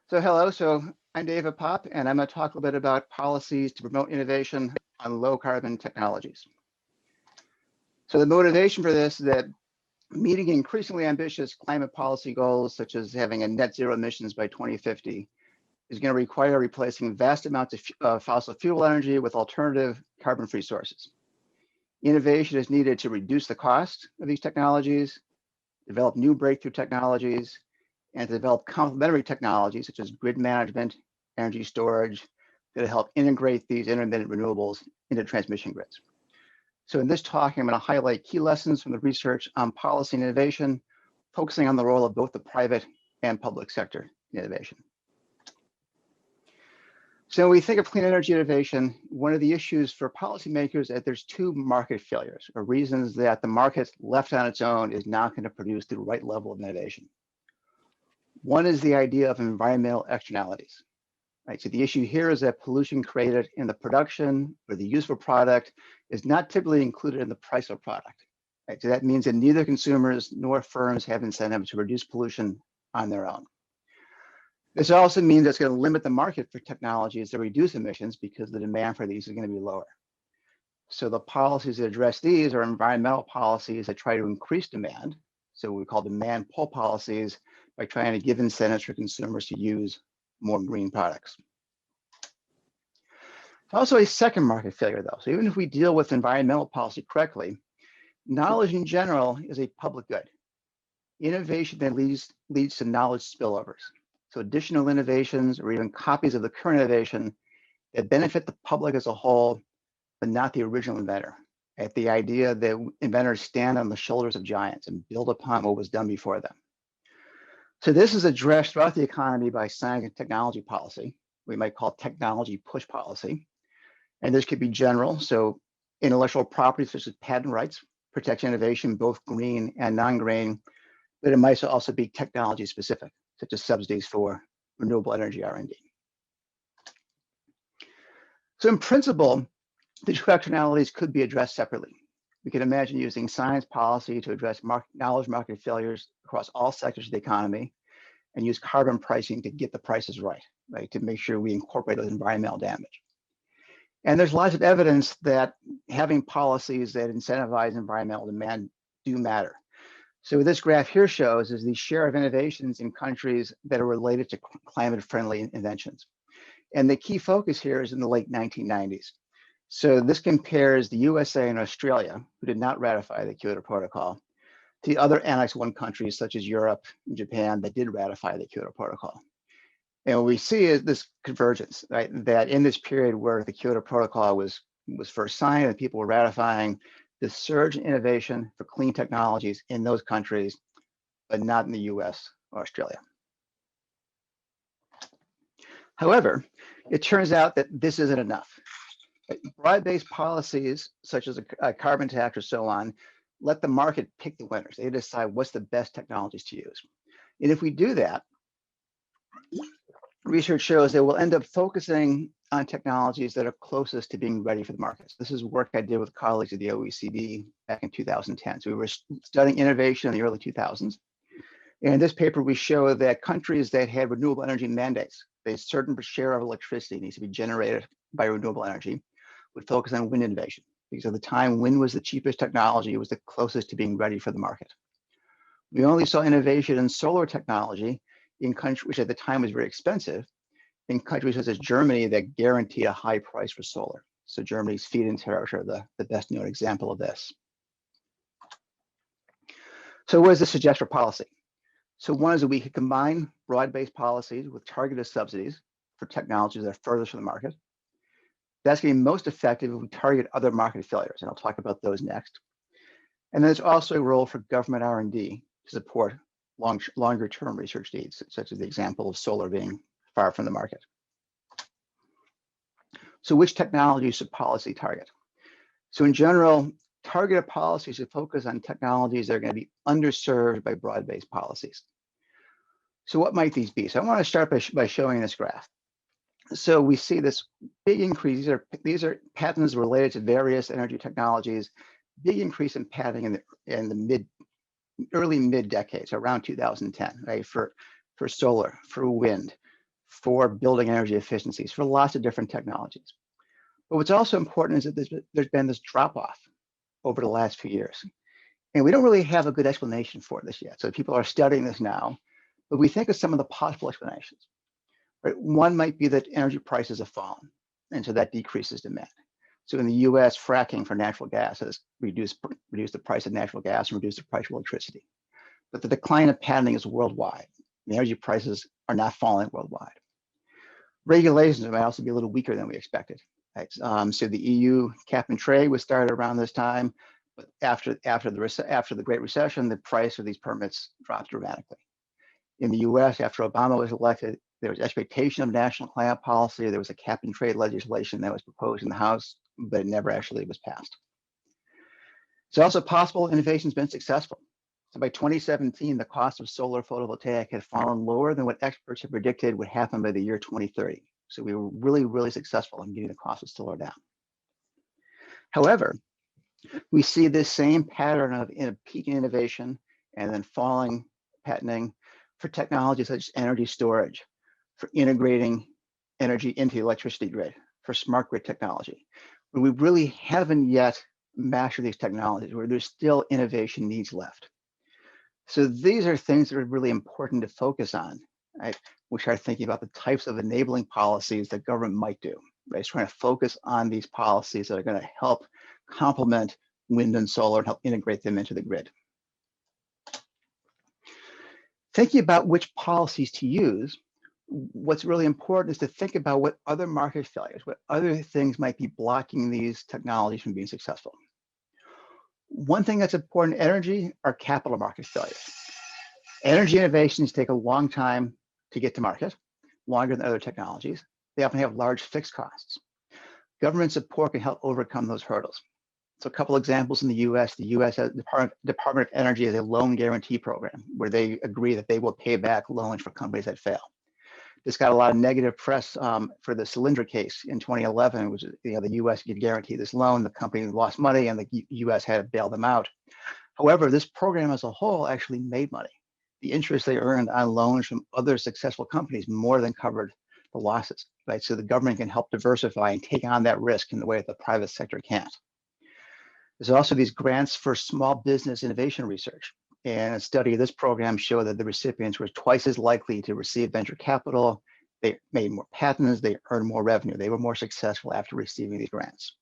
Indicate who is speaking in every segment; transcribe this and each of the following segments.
Speaker 1: So I'm David Popp, and I'm going to talk a little bit about policies to promote innovation on low carbon technologies. So the motivation for this is that meeting increasingly ambitious climate policy goals, such as having a net zero emissions by 2050, is going to require replacing vast amounts of fossil fuel energy with alternative carbon-free sources. Innovation is needed to reduce the cost of these technologies, develop new breakthrough technologies, and to develop complementary technologies such as grid management, energy storage, that help integrate these intermittent renewables into transmission grids. So in this talk, I'm going to highlight key lessons from the research on policy and innovation, focusing on the role of both the private and public sector in innovation. So when we think of clean energy innovation, one of the issues for policymakers is that there's two market failures, or reasons that the market left on its own is not going to produce the right level of innovation. One is the idea of environmental externalities. Right, so the issue here is that pollution created in the production or the use of a product is not typically included in the price of a product. Right, so that means that neither consumers nor firms have incentive to reduce pollution on their own. This also means it's going to limit the market for technologies that reduce emissions because the demand for these is going to be lower. So the policies that address these are environmental policies that try to increase demand. So we call demand pull policies, by trying to give incentives for consumers to use more green products. It's also a second market failure though. So even if we deal with environmental policy correctly, knowledge in general is a public good. Innovation that leads to knowledge spillovers. So additional innovations or even copies of the current innovation that benefit the public as a whole, but not the original inventor. At the idea that inventors stand on the shoulders of giants and build upon what was done before them. So this is addressed throughout the economy by science and technology policy. We might call technology push policy. And this could be general. So intellectual property such as patent rights protect innovation, both green and non-green, but it might also be technology specific, such as subsidies for renewable energy R&D. So in principle, the two externalities could be addressed separately. We can imagine using science policy to address knowledge market failures across all sectors of the economy and use carbon pricing to get the prices right, to make sure we incorporate those environmental damage. And there's lots of evidence that having policies that incentivize environmental demand do matter. So what this graph here shows is the share of innovations in countries that are related to climate-friendly inventions. And the key focus here is in the late 1990s. So this compares the USA and Australia, who did not ratify the Kyoto Protocol, to the other Annex I countries such as Europe and Japan that did ratify the Kyoto Protocol. And what we see is this convergence, right? That in this period where the Kyoto Protocol was first signed and people were ratifying, the surge in innovation for clean technologies in those countries, but not in the US or Australia. However, it turns out that this isn't enough. Broad-based policies, such as a carbon tax or so on, let the market pick the winners. They decide what's the best technologies to use. And if we do that, research shows that we'll end up focusing on technologies that are closest to being ready for the markets. This is work I did with colleagues at the OECD back in 2010. So we were studying innovation in the early 2000s. And in this paper, we show that countries that had renewable energy mandates, a certain share of electricity needs to be generated by renewable energy, would focus on wind innovation. Because at the time, wind was the cheapest technology, it was the closest to being ready for the market. We only saw innovation in solar technology in countries, which at the time was very expensive, in countries such as Germany that guarantee a high price for solar. So Germany's feed-in tariffs are the best known example of this. So what does this suggest for policy? So one is that we could combine broad-based policies with targeted subsidies for technologies that are furthest from the market. That's going to be most effective if we target other market failures, and I'll talk about those next. And there's also a role for government R&D to support longer-term research needs, such as the example of solar being far from the market. So which technologies should policy target? So in general, targeted policies should focus on technologies that are going to be underserved by broad-based policies. So what might these be? So I want to start by showing this graph. So we see this big increase. These are patents related to various energy technologies, big increase in patenting in the early mid decades, around 2010, right? For solar, for wind, for building energy efficiencies for lots of different technologies. But what's also important is that there's been this drop off over the last few years. And we don't really have a good explanation for this yet. So people are studying this now, but we think of some of the possible explanations. Right? One might be that energy prices have fallen, and so that decreases demand. So in the US, fracking for natural gas has reduced the price of natural gas and reduced the price of electricity. But the decline of patenting is worldwide. The energy prices are not falling worldwide. Regulations might also be a little weaker than we expected. Right? So the EU cap and trade was started around this time, but after the Great Recession, the price of these permits dropped dramatically. In the US, after Obama was elected, there was expectation of national climate policy. There was a cap and trade legislation that was proposed in the House, but it never actually was passed. It's also possible innovation's been successful. So by 2017, the cost of solar photovoltaic had fallen lower than what experts had predicted would happen by the year 2030. So we were really, really successful in getting the cost of solar down. However, we see this same pattern of peaking innovation and then falling patenting for technologies such as energy storage, for integrating energy into the electricity grid, for smart grid technology, where we really haven't yet mastered these technologies, where there's still innovation needs left. So these are things that are really important to focus on, right? Which are thinking about the types of enabling policies that government might do, right? It's trying to focus on these policies that are going to help complement wind and solar and help integrate them into the grid. Thinking about which policies to use, what's really important is to think about what other market failures, what other things might be blocking these technologies from being successful. One thing that's important in energy are capital market failures. Energy innovations take a long time to get to market, longer than other technologies. They often have large fixed costs. Government support can help overcome those hurdles. So a couple examples in the US has Department of Energy has a loan guarantee program where they agree that they will pay back loans for companies that fail. This got a lot of negative press for the Cylinder case in 2011, which is, the US could guarantee this loan, the company lost money and the US had to bail them out. However, this program as a whole actually made money. The interest they earned on loans from other successful companies more than covered the losses, right? So the government can help diversify and take on that risk in the way that the private sector can't. There's also these grants for small business innovation research. And a study of this program showed that the recipients were twice as likely to receive venture capital. They made more patents, they earned more revenue. They were more successful after receiving these grants.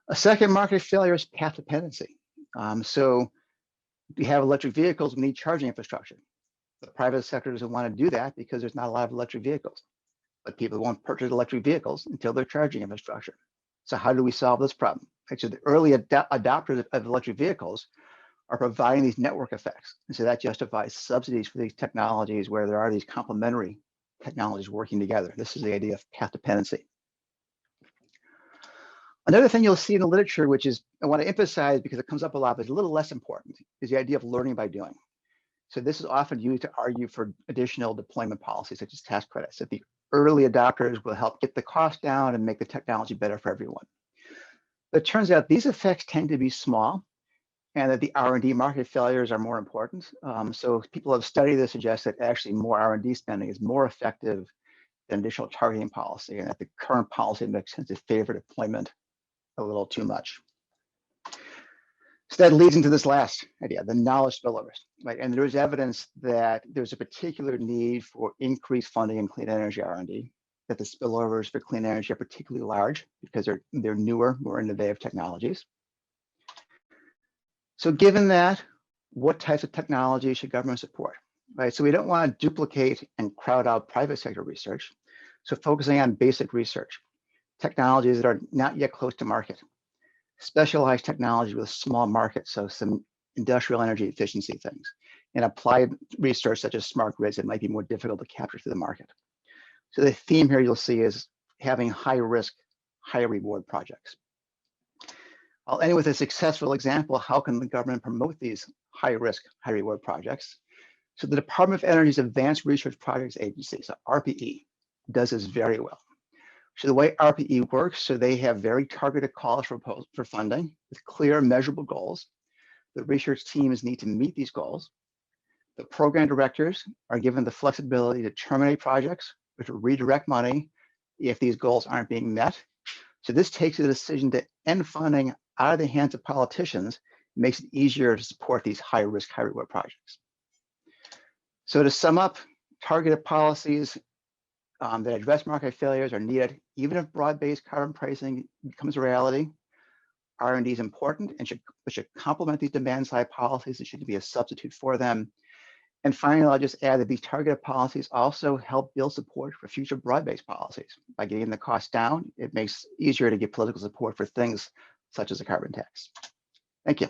Speaker 1: A second market failure is path dependency. So we have electric vehicles, we need charging infrastructure. The private sector doesn't want to do that because there's not a lot of electric vehicles. But people won't purchase electric vehicles until there's charging infrastructure. So how do we solve this problem? Actually, the early adopters of electric vehicles are providing these network effects. And so that justifies subsidies for these technologies where there are these complementary technologies working together. This is the idea of path dependency. Another thing you'll see in the literature, which is I want to emphasize because it comes up a lot, but it's a little less important, is the idea of learning by doing. So this is often used to argue for additional deployment policies such as tax credits, that the early adopters will help get the cost down and make the technology better for everyone. But it turns out these effects tend to be small and that the R&D market failures are more important. So people have studied this suggest that actually more R&D spending is more effective than additional targeting policy, and that the current policy makes sense to favor deployment a little too much. So that leads into this last idea, the knowledge spillovers, right? And there's evidence that there's a particular need for increased funding in clean energy R&D, that the spillovers for clean energy are particularly large because they're newer, more innovative technologies. So given that, what types of technology should government support, right? So we don't want to duplicate and crowd out private sector research. So focusing on basic research, technologies that are not yet close to market, specialized technology with small markets, so some industrial energy efficiency things, and applied research such as smart grids that might be more difficult to capture through the market. So the theme here you'll see is having high risk, high reward projects. I'll end with a successful example. How can the government promote these high risk, high reward projects? So the Department of Energy's Advanced Research Projects Agency, so RPE, does this very well. So the way RPE works, so they have very targeted calls for funding with clear measurable goals. The research teams need to meet these goals. The program directors are given the flexibility to terminate projects or to redirect money if these goals aren't being met. So this takes the decision to end funding out of the hands of politicians, makes it easier to support these high risk, high reward projects. So to sum up, targeted policies that address market failures are needed, even if broad-based carbon pricing becomes a reality. R&D is important and should complement these demand-side policies. It shouldn't be a substitute for them. And finally, I'll just add that these targeted policies also help build support for future broad-based policies. By getting the cost down, it makes it easier to get political support for things such as a carbon tax. Thank you.